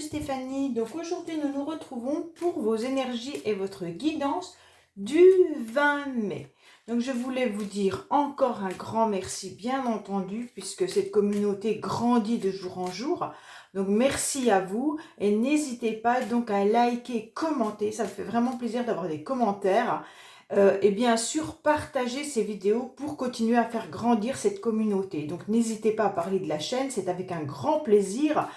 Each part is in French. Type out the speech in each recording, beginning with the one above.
Stéphanie. Donc aujourd'hui, nous nous retrouvons pour vos énergies et votre guidance du 20 mai. Donc je voulais vous dire encore un grand merci, bien entendu, puisque cette communauté grandit de jour en jour. Donc merci à vous et n'hésitez pas donc à liker, commenter. Ça me fait vraiment plaisir d'avoir des commentaires. Et bien sûr, partager ces vidéos pour continuer à faire grandir cette communauté. Donc n'hésitez pas à parler de la chaîne, c'est avec un grand plaisir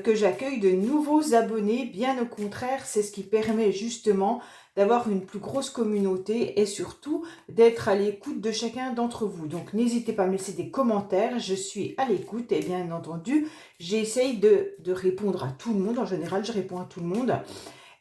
que j'accueille de nouveaux abonnés. Bien au contraire, c'est ce qui permet justement d'avoir une plus grosse communauté et surtout d'être à l'écoute de chacun d'entre vous. Donc n'hésitez pas à me laisser des commentaires, je suis à l'écoute et bien entendu, j'essaye de répondre à tout le monde. En général, je réponds à tout le monde.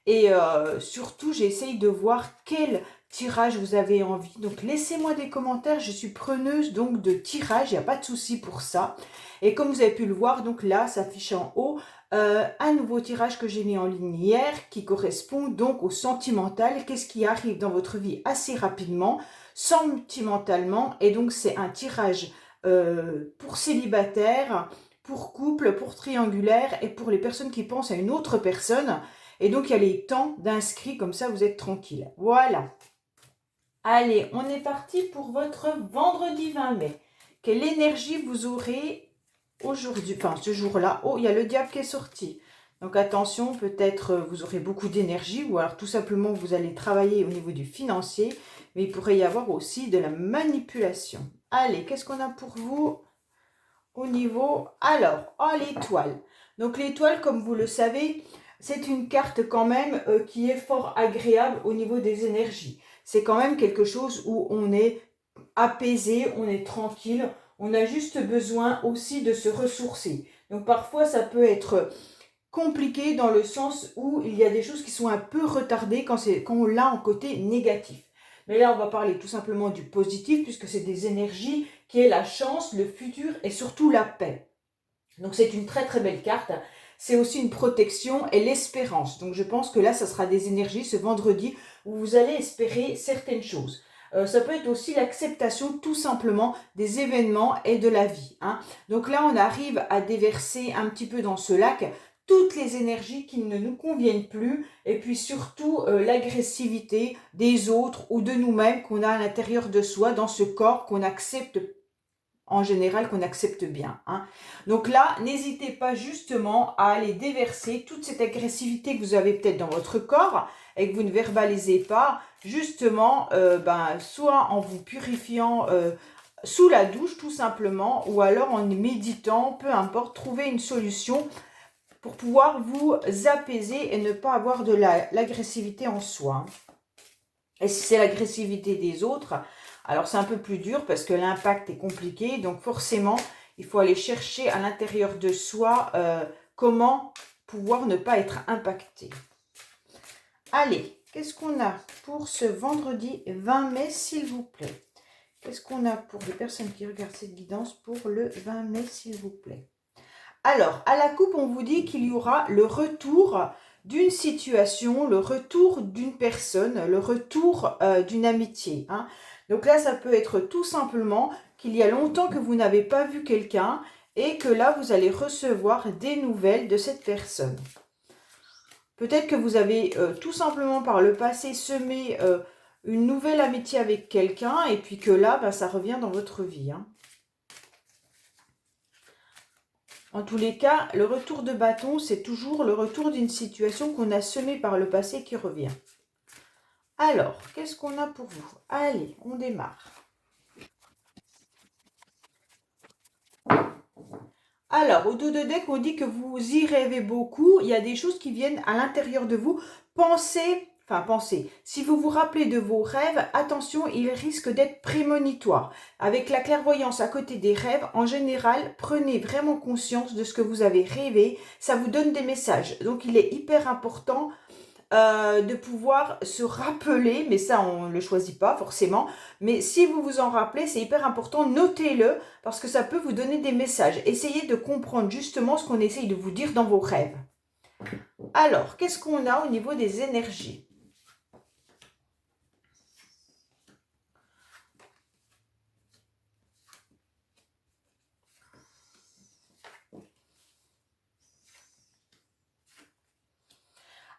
Et surtout, j'essaye de voir quel tirage vous avez envie. Donc, laissez-moi des commentaires. Je suis preneuse donc de tirage. Il n'y a pas de souci pour ça. Et comme vous avez pu le voir, donc là, s'affiche en haut un nouveau tirage que j'ai mis en ligne hier qui correspond donc au sentimental. Qu'est-ce qui arrive dans votre vie assez rapidement, sentimentalement. Et donc, c'est un tirage pour célibataire, pour couple, pour triangulaire et pour les personnes qui pensent à une autre personne. Et donc, il y a les temps d'inscrits, comme ça, vous êtes tranquille. Voilà. Allez, on est parti pour votre vendredi 20 mai. Quelle énergie vous aurez aujourd'hui, enfin, ce jour-là? Oh, il y a le diable qui est sorti. Donc, attention, peut-être vous aurez beaucoup d'énergie ou alors tout simplement, vous allez travailler au niveau du financier. Mais il pourrait y avoir aussi de la manipulation. Allez, qu'est-ce qu'on a pour vous au niveau... Alors, oh, l'étoile. Donc, l'étoile, comme vous le savez... C'est une carte quand même qui est fort agréable au niveau des énergies. C'est quand même quelque chose où on est apaisé, on est tranquille, on a juste besoin aussi de se ressourcer. Donc parfois ça peut être compliqué dans le sens où il y a des choses qui sont un peu retardées quand on l'a en côté négatif. Mais là on va parler tout simplement du positif puisque c'est des énergies qui est la chance, le futur et surtout la paix. Donc c'est une très très belle carte. C'est aussi une protection et l'espérance. Donc je pense que là, ça sera des énergies ce vendredi où vous allez espérer certaines choses. Ça peut être aussi l'acceptation tout simplement des événements et de la vie. Donc là, on arrive à déverser un petit peu dans ce lac toutes les énergies qui ne nous conviennent plus et puis surtout l'agressivité des autres ou de nous-mêmes qu'on a à l'intérieur de soi, dans ce corps qu'on accepte en général qu'on accepte bien. Donc là, n'hésitez pas justement à aller déverser toute cette agressivité que vous avez peut-être dans votre corps et que vous ne verbalisez pas, justement, soit en vous purifiant sous la douche tout simplement, ou alors en méditant, peu importe, trouver une solution pour pouvoir vous apaiser et ne pas avoir de l'agressivité en soi. Et si c'est l'agressivité des autres, alors c'est un peu plus dur parce que l'impact est compliqué. Donc forcément, il faut aller chercher à l'intérieur de soi comment pouvoir ne pas être impacté. Allez, qu'est-ce qu'on a pour ce vendredi 20 mai, s'il vous plaît? Qu'est-ce qu'on a pour les personnes qui regardent cette guidance pour le 20 mai, s'il vous plaît? Alors, à la coupe, on vous dit qu'il y aura le retour d'une situation, le retour d'une personne, le retour d'une amitié. Donc là, ça peut être tout simplement qu'il y a longtemps que vous n'avez pas vu quelqu'un et que là, vous allez recevoir des nouvelles de cette personne. Peut-être que vous avez tout simplement par le passé semé une nouvelle amitié avec quelqu'un et puis que là, ça revient dans votre vie. En tous les cas, le retour de bâton, c'est toujours le retour d'une situation qu'on a semée par le passé qui revient. Alors, qu'est-ce qu'on a pour vous? Allez, on démarre. Alors, au dos de deck, on dit que vous y rêvez beaucoup. Il y a des choses qui viennent à l'intérieur de vous. Pensez. Si vous vous rappelez de vos rêves, attention, ils risquent d'être prémonitoires. Avec la clairvoyance à côté des rêves, en général, prenez vraiment conscience de ce que vous avez rêvé. Ça vous donne des messages. Donc, il est hyper important de pouvoir se rappeler, mais ça on ne le choisit pas forcément, mais si vous vous en rappelez, c'est hyper important, notez-le, parce que ça peut vous donner des messages. Essayez de comprendre justement ce qu'on essaye de vous dire dans vos rêves. Alors, qu'est-ce qu'on a au niveau des énergies ?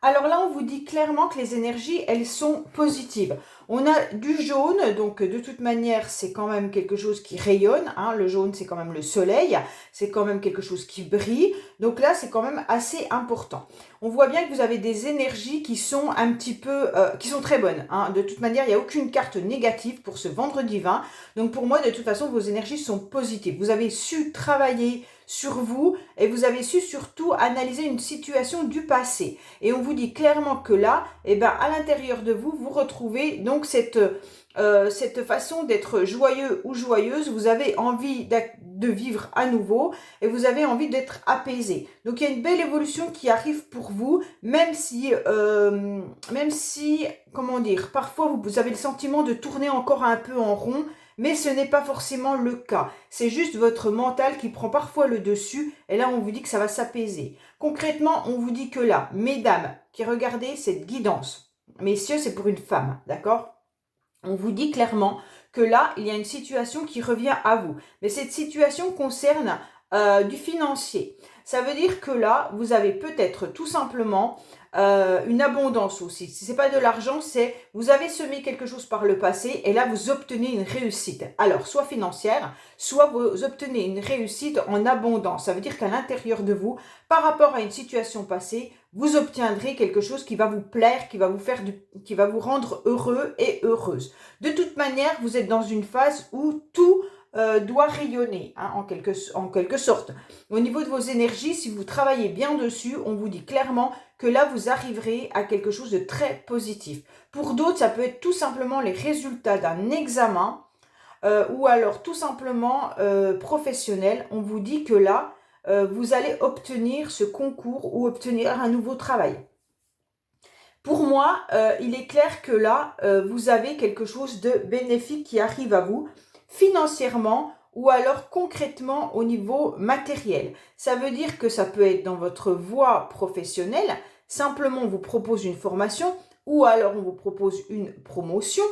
Alors là, on vous dit clairement que les énergies, elles sont positives. On a du jaune, donc de toute manière, c'est quand même quelque chose qui rayonne. Hein. Le jaune, c'est quand même le soleil, c'est quand même quelque chose qui brille. Donc là, c'est quand même assez important. On voit bien que vous avez des énergies qui sont un petit peu, qui sont très bonnes. Hein. De toute manière, il n'y a aucune carte négative pour ce vendredi 20. Donc pour moi, de toute façon, vos énergies sont positives. Vous avez su travailler sur vous et vous avez su surtout analyser une situation du passé. Et on vous dit clairement que là, eh ben, à l'intérieur de vous, vous retrouvez donc cette façon d'être joyeux ou joyeuse. Vous avez envie de vivre à nouveau et vous avez envie d'être apaisé. Donc il y a une belle évolution qui arrive pour vous, même si, comment dire, parfois vous avez le sentiment de tourner encore un peu en rond, mais ce n'est pas forcément le cas. C'est juste votre mental qui prend parfois le dessus et là on vous dit que ça va s'apaiser. Concrètement, on vous dit que là, mesdames qui regardez cette guidance, messieurs, c'est pour une femme, d'accord? On vous dit clairement que là, il y a une situation qui revient à vous. Mais cette situation concerne du financier. Ça veut dire que là, vous avez peut-être tout simplement une abondance aussi. Si ce n'est pas de l'argent, c'est vous avez semé quelque chose par le passé et là, vous obtenez une réussite. Alors, soit financière, soit vous obtenez une réussite en abondance. Ça veut dire qu'à l'intérieur de vous, par rapport à une situation passée, vous obtiendrez quelque chose qui va vous plaire, qui va vous rendre heureux et heureuse. De toute manière, vous êtes dans une phase où tout doit rayonner, hein, en quelque sorte. Au niveau de vos énergies, si vous travaillez bien dessus, on vous dit clairement que là, vous arriverez à quelque chose de très positif. Pour d'autres, ça peut être tout simplement les résultats d'un examen ou alors tout simplement professionnel. On vous dit que là, vous allez obtenir ce concours ou obtenir un nouveau travail. Pour moi, il est clair que là, vous avez quelque chose de bénéfique qui arrive à vous, financièrement ou alors concrètement au niveau matériel. Ça veut dire que ça peut être dans votre voie professionnelle, simplement on vous propose une formation ou alors on vous propose une promotion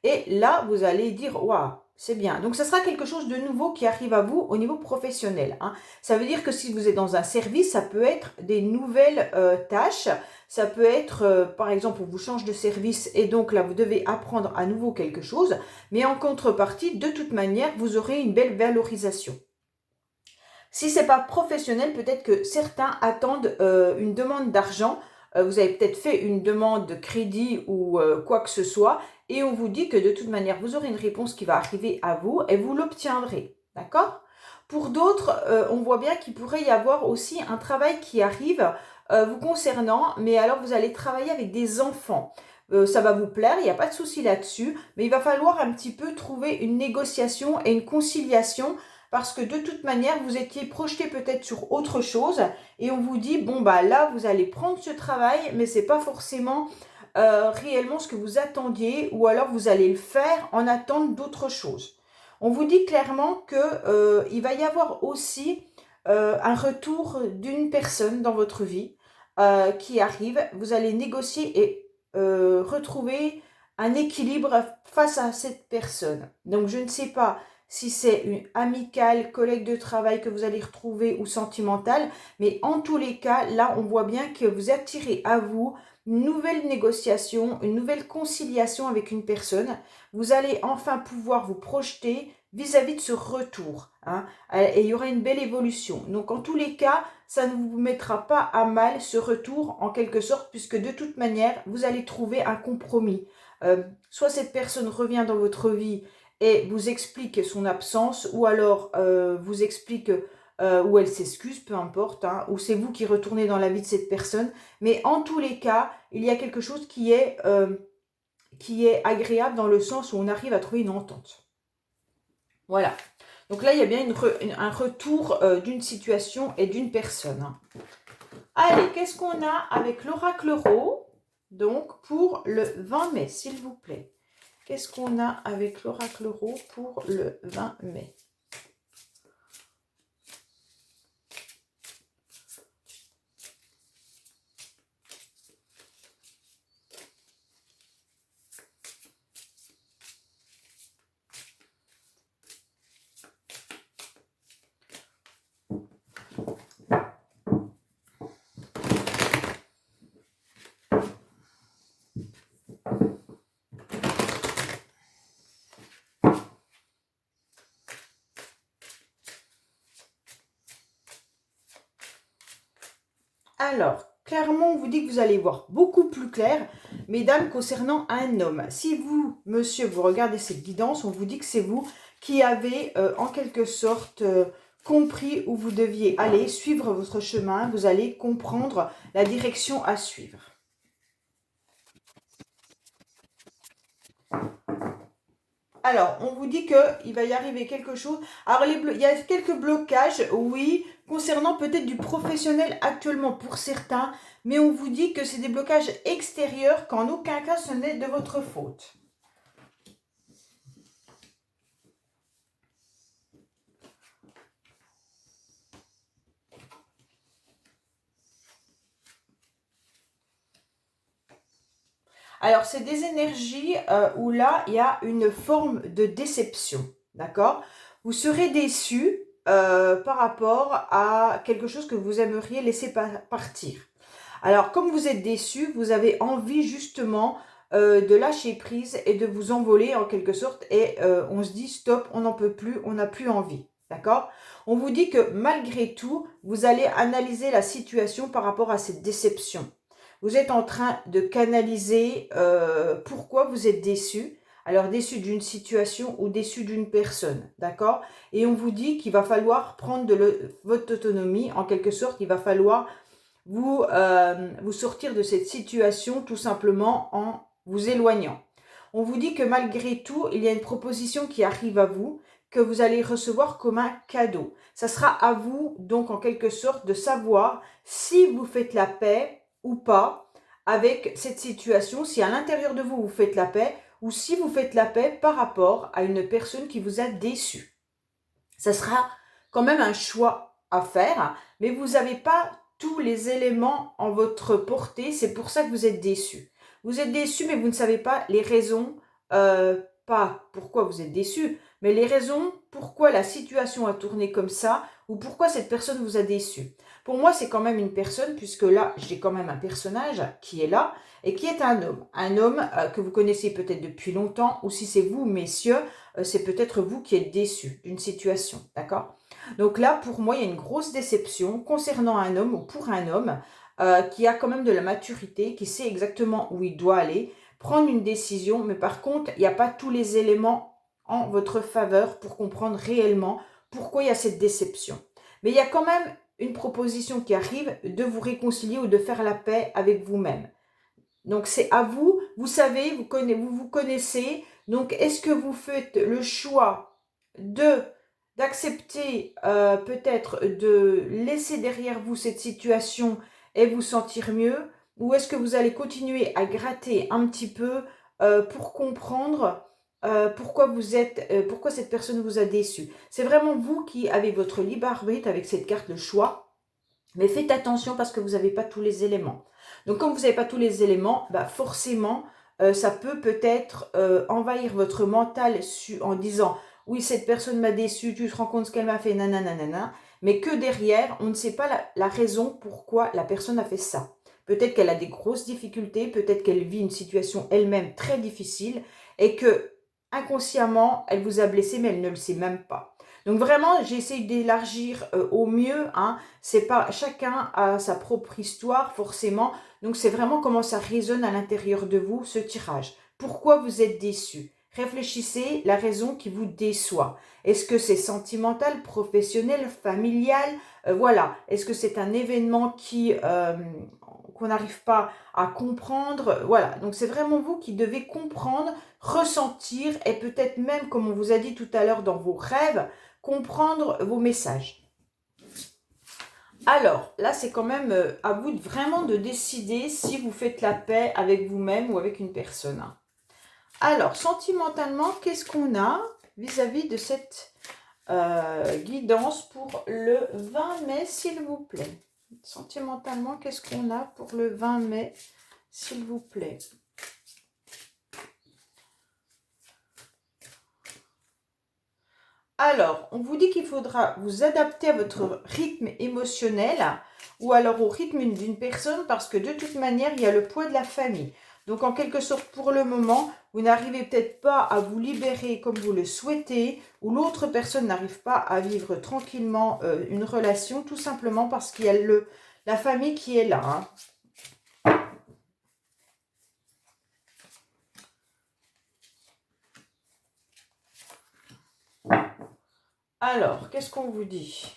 et là, vous allez dire « Waouh !» C'est bien. Donc, ça sera quelque chose de nouveau qui arrive à vous au niveau professionnel. Hein. Ça veut dire que si vous êtes dans un service, ça peut être des nouvelles tâches. Ça peut être, par exemple, on vous change de service et donc là, vous devez apprendre à nouveau quelque chose. Mais en contrepartie, de toute manière, vous aurez une belle valorisation. Si ce n'est pas professionnel, peut-être que certains attendent une demande d'argent. Vous avez peut-être fait une demande de crédit ou quoi que ce soit. Et on vous dit que de toute manière, vous aurez une réponse qui va arriver à vous et vous l'obtiendrez. D'accord ? Pour d'autres, on voit bien qu'il pourrait y avoir aussi un travail qui arrive vous concernant, mais alors vous allez travailler avec des enfants. Ça va vous plaire, il n'y a pas de souci là-dessus, mais il va falloir un petit peu trouver une négociation et une conciliation parce que de toute manière, vous étiez projeté peut-être sur autre chose et on vous dit, bon bah là, vous allez prendre ce travail, mais ce n'est pas forcément réellement ce que vous attendiez ou alors vous allez le faire en attente d'autre chose. On vous dit clairement qu'il va y avoir aussi un retour d'une personne dans votre vie qui arrive. Vous allez négocier et retrouver un équilibre face à cette personne. Donc je ne sais pas si c'est une amicale, collègue de travail que vous allez retrouver ou sentimentale, mais en tous les cas, là on voit bien que vous attirez à vous une nouvelle négociation, une nouvelle conciliation avec une personne. Vous allez enfin pouvoir vous projeter vis-à-vis de ce retour. Hein, et il y aura une belle évolution. Donc en tous les cas, ça ne vous mettra pas à mal ce retour en quelque sorte, puisque de toute manière, vous allez trouver un compromis. Soit cette personne revient dans votre vie et vous explique son absence, ou alors vous explique ou elle s'excuse, peu importe, hein, ou c'est vous qui retournez dans la vie de cette personne. Mais en tous les cas, il y a quelque chose qui est agréable dans le sens où on arrive à trouver une entente. Voilà. Donc là, il y a bien un retour d'une situation et d'une personne. Hein. Allez, qu'est-ce qu'on a avec l'oracle Ro, donc pour le 20 mai, s'il vous plaît. Qu'est-ce qu'on a avec l'oracle Ro pour le 20 mai? Alors, clairement, on vous dit que vous allez voir beaucoup plus clair, mesdames, concernant un homme. Si vous, monsieur, vous regardez cette guidance, on vous dit que c'est vous qui avez, en quelque sorte, compris où vous deviez aller, suivre votre chemin. Vous allez comprendre la direction à suivre. Alors, on vous dit qu'il va y arriver quelque chose. Alors, il y a quelques blocages, oui, concernant peut-être du professionnel actuellement pour certains, mais on vous dit que c'est des blocages extérieurs, qu'en aucun cas ce n'est de votre faute. Alors, c'est des énergies où là, il y a une forme de déception, d'accord? Vous serez déçu par rapport à quelque chose que vous aimeriez laisser partir. Alors, comme vous êtes déçu, vous avez envie justement de lâcher prise et de vous envoler en quelque sorte. Et on se dit stop, on n'en peut plus, on n'a plus envie. D'accord? On vous dit que malgré tout, vous allez analyser la situation par rapport à cette déception. Vous êtes en train de canaliser pourquoi vous êtes déçu. Alors, déçu d'une situation ou déçu d'une personne, d'accord? Et on vous dit qu'il va falloir prendre votre autonomie, en quelque sorte, il va falloir vous sortir de cette situation tout simplement en vous éloignant. On vous dit que malgré tout, il y a une proposition qui arrive à vous, que vous allez recevoir comme un cadeau. Ça sera à vous, donc en quelque sorte, de savoir si vous faites la paix ou pas avec cette situation, si à l'intérieur de vous, vous faites la paix, ou si vous faites la paix par rapport à une personne qui vous a déçu. Ça sera quand même un choix à faire, mais vous n'avez pas tous les éléments en votre portée, c'est pour ça que vous êtes déçu. Vous êtes déçu, mais vous ne savez pas les raisons, pas pourquoi vous êtes déçu, mais les raisons pourquoi la situation a tourné comme ça, ou pourquoi cette personne vous a déçu. Pour moi, c'est quand même une personne, puisque là, j'ai quand même un personnage qui est là, et qui est un homme. Un homme que vous connaissez peut-être depuis longtemps, ou si c'est vous, messieurs, c'est peut-être vous qui êtes déçu d'une situation, d'accord? Donc là, pour moi, il y a une grosse déception concernant un homme ou pour un homme qui a quand même de la maturité, qui sait exactement où il doit aller, prendre une décision, mais par contre, il n'y a pas tous les éléments en votre faveur pour comprendre réellement pourquoi il y a cette déception. Mais il y a quand même une proposition qui arrive de vous réconcilier ou de faire la paix avec vous-même. Donc c'est à vous, vous savez, vous vous connaissez. Donc est-ce que vous faites le choix d'accepter peut-être de laisser derrière vous cette situation et vous sentir mieux, ou est-ce que vous allez continuer à gratter un petit peu pour comprendre pourquoi cette personne vous a déçu. C'est vraiment vous qui avez votre libre arbitre avec cette carte, le choix. Mais faites attention parce que vous n'avez pas tous les éléments. Donc, comme vous n'avez pas tous les éléments, bah forcément, ça peut peut-être envahir votre mental en disant « Oui, cette personne m'a déçu, tu te rends compte ce qu'elle m'a fait, nanana. » Mais que derrière, on ne sait pas la raison pourquoi la personne a fait ça. Peut-être qu'elle a des grosses difficultés, peut-être qu'elle vit une situation elle-même très difficile et que inconsciemment, elle vous a blessé, mais elle ne le sait même pas. Donc vraiment, j'essaie d'élargir au mieux. Hein. C'est pas, chacun a sa propre histoire, forcément. Donc c'est vraiment comment ça résonne à l'intérieur de vous, ce tirage. Pourquoi vous êtes déçu? Réfléchissez la raison qui vous déçoit. Est-ce que c'est sentimental, professionnel, familial? Voilà. Est-ce que c'est un événement qu'on n'arrive pas à comprendre? Voilà. Donc c'est vraiment vous qui devez comprendre, ressentir et peut-être même, comme on vous a dit tout à l'heure dans vos rêves, comprendre vos messages. Alors, là, c'est quand même à vous vraiment de décider si vous faites la paix avec vous-même ou avec une personne. Alors, sentimentalement, qu'est-ce qu'on a vis-à-vis de cette guidance pour le 20 mai, s'il vous plaît? Sentimentalement, qu'est-ce qu'on a pour le 20 mai, s'il vous plaît? Alors, on vous dit qu'il faudra vous adapter à votre rythme émotionnel ou alors au rythme d'une personne parce que de toute manière, il y a le poids de la famille. Donc, en quelque sorte, pour le moment, vous n'arrivez peut-être pas à vous libérer comme vous le souhaitez ou l'autre personne n'arrive pas à vivre tranquillement une relation tout simplement parce qu'il y a la famille qui est là. Hein. Alors, qu'est-ce qu'on vous dit?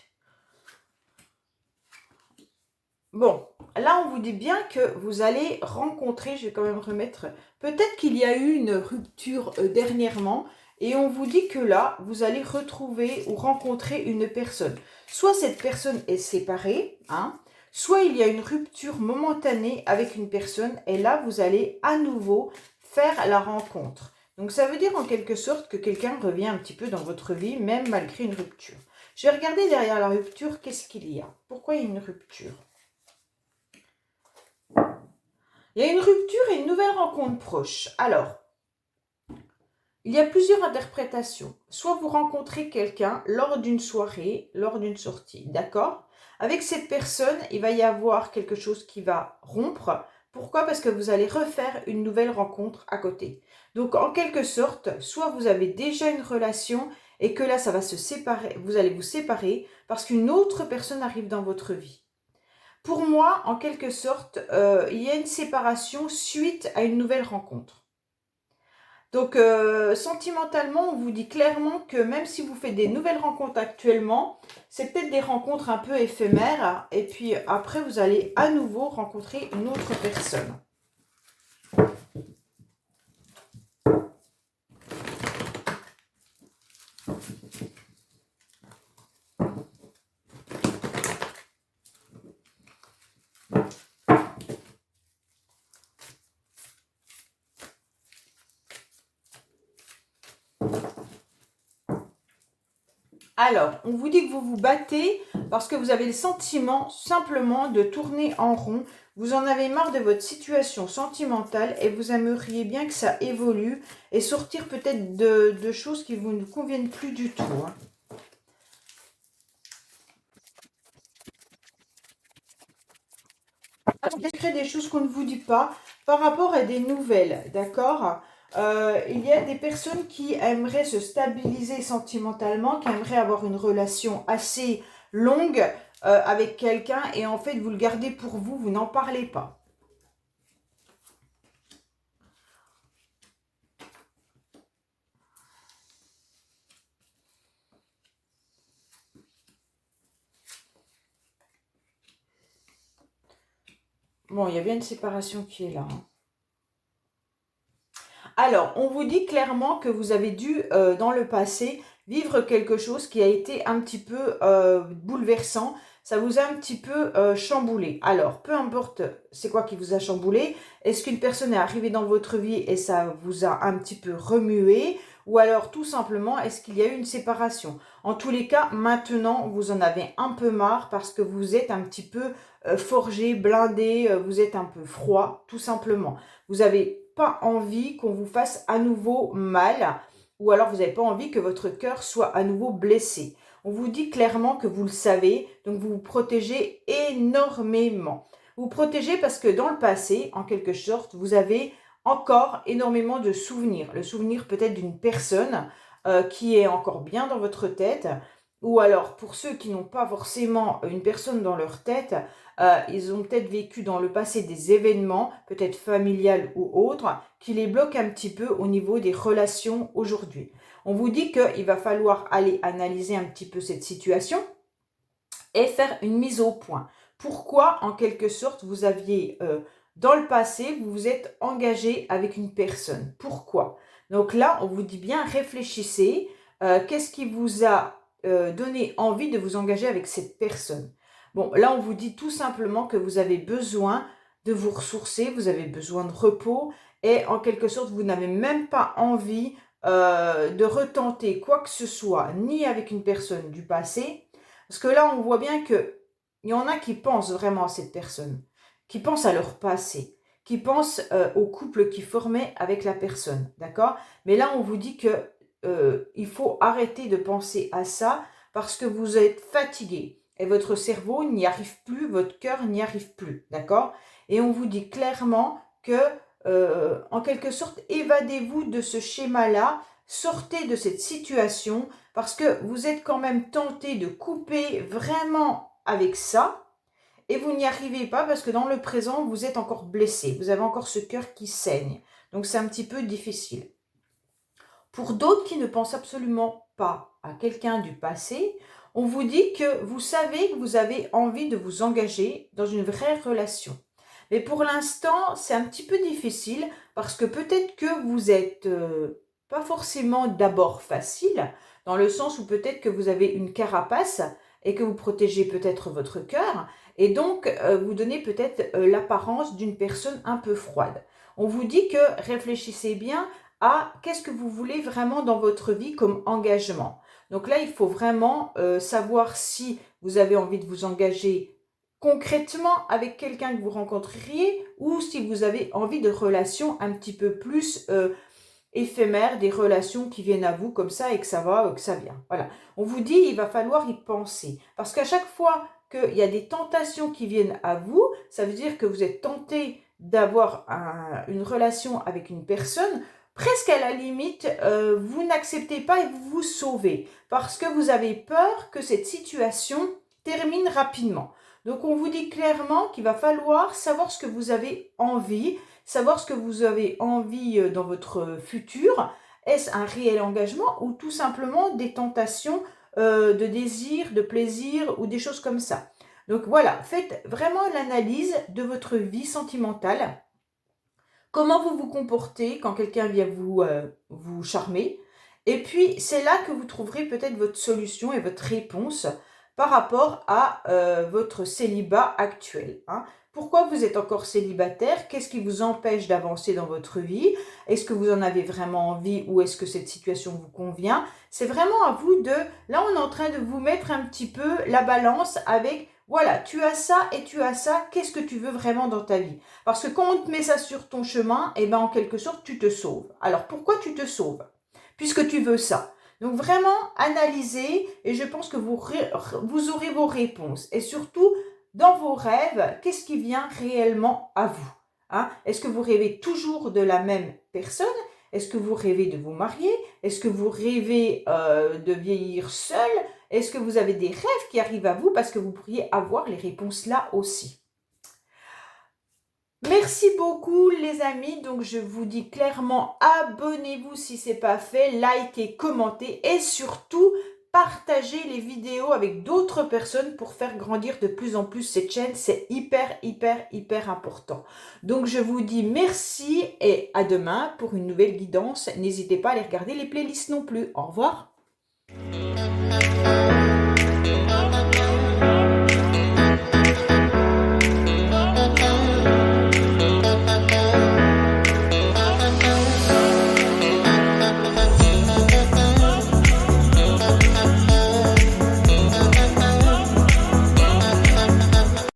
Bon, là, on vous dit bien que vous allez rencontrer, je vais quand même remettre, peut-être qu'il y a eu une rupture dernièrement, et on vous dit que là, vous allez retrouver ou rencontrer une personne. Soit cette personne est séparée, hein, soit il y a une rupture momentanée avec une personne, et là, vous allez à nouveau faire la rencontre. Donc, ça veut dire en quelque sorte que quelqu'un revient un petit peu dans votre vie, même malgré une rupture. Je vais regarder derrière la rupture, qu'est-ce qu'il y a? Pourquoi il y a une rupture? Il y a une rupture et une nouvelle rencontre proche. Alors, il y a plusieurs interprétations. Soit vous rencontrez quelqu'un lors d'une soirée, lors d'une sortie, d'accord? Avec cette personne, il va y avoir quelque chose qui va rompre. Pourquoi? Parce que vous allez refaire une nouvelle rencontre à côté. Donc, en quelque sorte, soit vous avez déjà une relation et que là, ça va se séparer, vous allez vous séparer parce qu'une autre personne arrive dans votre vie. Pour moi, en quelque sorte, il y a une séparation suite à une nouvelle rencontre. Donc, sentimentalement, on vous dit clairement que même si vous faites des nouvelles rencontres actuellement, c'est peut-être des rencontres un peu éphémères. Et puis après, vous allez à nouveau rencontrer une autre personne. Alors, on vous dit que vous vous battez parce que vous avez le sentiment simplement de tourner en rond. Vous en avez marre de votre situation sentimentale et vous aimeriez bien que ça évolue et sortir peut-être de choses qui vous ne conviennent plus du tout. Hein. Il y a des choses qu'on ne vous dit pas par rapport à des nouvelles, d'accord? Il y a des personnes qui aimeraient se stabiliser sentimentalement, qui aimeraient avoir une relation assez longue avec quelqu'un et en fait vous le gardez pour vous, vous n'en parlez pas. Bon, il y a bien une séparation qui est là. Hein. Alors, on vous dit clairement que vous avez dû, dans le passé, vivre quelque chose qui a été un petit peu bouleversant. Ça vous a un petit peu chamboulé. Alors, peu importe c'est quoi qui vous a chamboulé. Est-ce qu'une personne est arrivée dans votre vie et ça vous a un petit peu remué? Ou alors, tout simplement, est-ce qu'il y a eu une séparation? En tous les cas, maintenant, vous en avez un peu marre parce que vous êtes un petit peu forgé, blindé, vous êtes un peu froid, tout simplement. Vous n'avez pas envie qu'on vous fasse à nouveau mal, ou alors vous n'avez pas envie que votre cœur soit à nouveau blessé. On vous dit clairement que vous le savez, donc vous vous protégez énormément. Vous vous protégez parce que dans le passé, en quelque sorte, vous avez encore énormément de souvenirs. Le souvenir peut-être d'une personne qui est encore bien dans votre tête, ou alors pour ceux qui n'ont pas forcément une personne dans leur tête, ils ont peut-être vécu dans le passé des événements, peut-être familiales ou autres, qui les bloquent un petit peu au niveau des relations aujourd'hui. On vous dit qu'il va falloir aller analyser un petit peu cette situation et faire une mise au point. Pourquoi, en quelque sorte, vous aviez, dans le passé, vous vous êtes engagé avec une personne? Pourquoi? Donc là, on vous dit bien, réfléchissez, qu'est-ce qui vous a donné envie de vous engager avec cette personne? Bon, là, on vous dit tout simplement que vous avez besoin de vous ressourcer, vous avez besoin de repos et en quelque sorte, vous n'avez même pas envie de retenter quoi que ce soit, ni avec une personne du passé, parce que là, on voit bien qu'il y en a qui pensent vraiment à cette personne, qui pensent à leur passé, qui pensent au couple qu'ils formaient avec la personne, d'accord? Mais là, on vous dit que il faut arrêter de penser à ça parce que vous êtes fatigué et votre cerveau n'y arrive plus, votre cœur n'y arrive plus, d'accord? Et on vous dit clairement que, en quelque sorte, évadez-vous de ce schéma-là, sortez de cette situation parce que vous êtes quand même tenté de couper vraiment avec ça et vous n'y arrivez pas parce que dans le présent, vous êtes encore blessé. Vous avez encore ce cœur qui saigne. Donc, c'est un petit peu difficile. Pour d'autres qui ne pensent absolument pas à quelqu'un du passé, on vous dit que vous savez que vous avez envie de vous engager dans une vraie relation. Mais pour l'instant, c'est un petit peu difficile parce que peut-être que vous êtes pas forcément d'abord facile, dans le sens où peut-être que vous avez une carapace et que vous protégez peut-être votre cœur, et donc vous donnez peut-être l'apparence d'une personne un peu froide. On vous dit que réfléchissez bien à qu'est-ce que vous voulez vraiment dans votre vie comme engagement. Donc là, il faut vraiment savoir si vous avez envie de vous engager concrètement avec quelqu'un que vous rencontreriez ou si vous avez envie de relations un petit peu plus éphémères, des relations qui viennent à vous comme ça et que ça va, que ça vient. Voilà. On vous dit, il va falloir y penser. Parce qu'à chaque fois qu'il y a des tentations qui viennent à vous, ça veut dire que vous êtes tenté d'avoir une relation avec une personne, presque à la limite, vous n'acceptez pas et vous vous sauvez. Parce que vous avez peur que cette situation termine rapidement. Donc on vous dit clairement qu'il va falloir savoir ce que vous avez envie, savoir ce que vous avez envie dans votre futur. Est-ce un réel engagement ou tout simplement des tentations de désir, de plaisir ou des choses comme ça. Donc voilà, faites vraiment l'analyse de votre vie sentimentale. Comment vous vous comportez quand quelqu'un vient vous charmer. Et puis, c'est là que vous trouverez peut-être votre solution et votre réponse par rapport à votre célibat actuel. Hein. Pourquoi vous êtes encore célibataire? Qu'est-ce qui vous empêche d'avancer dans votre vie? Est-ce que vous en avez vraiment envie ou est-ce que cette situation vous convient? C'est vraiment à vous de... Là, on est en train de vous mettre un petit peu la balance avec... Voilà, tu as ça et tu as ça. Qu'est-ce que tu veux vraiment dans ta vie? Parce que quand on te met ça sur ton chemin, eh ben, en quelque sorte, tu te sauves. Alors, pourquoi tu te sauves? Puisque tu veux ça. Donc, vraiment, analysez et je pense que vous aurez vos réponses. Et surtout, dans vos rêves, qu'est-ce qui vient réellement à vous? Hein? Est-ce que vous rêvez toujours de la même personne? Est-ce que vous rêvez de vous marier? Est-ce que vous rêvez de vieillir seul? Est-ce que vous avez des rêves qui arrivent à vous? Parce que vous pourriez avoir les réponses là aussi. Merci beaucoup les amis, donc je vous dis clairement abonnez-vous si ce n'est pas fait, likez, commentez et surtout partagez les vidéos avec d'autres personnes pour faire grandir de plus en plus cette chaîne, c'est hyper important. Donc je vous dis merci et à demain pour une nouvelle guidance, n'hésitez pas à aller regarder les playlists non plus, au revoir.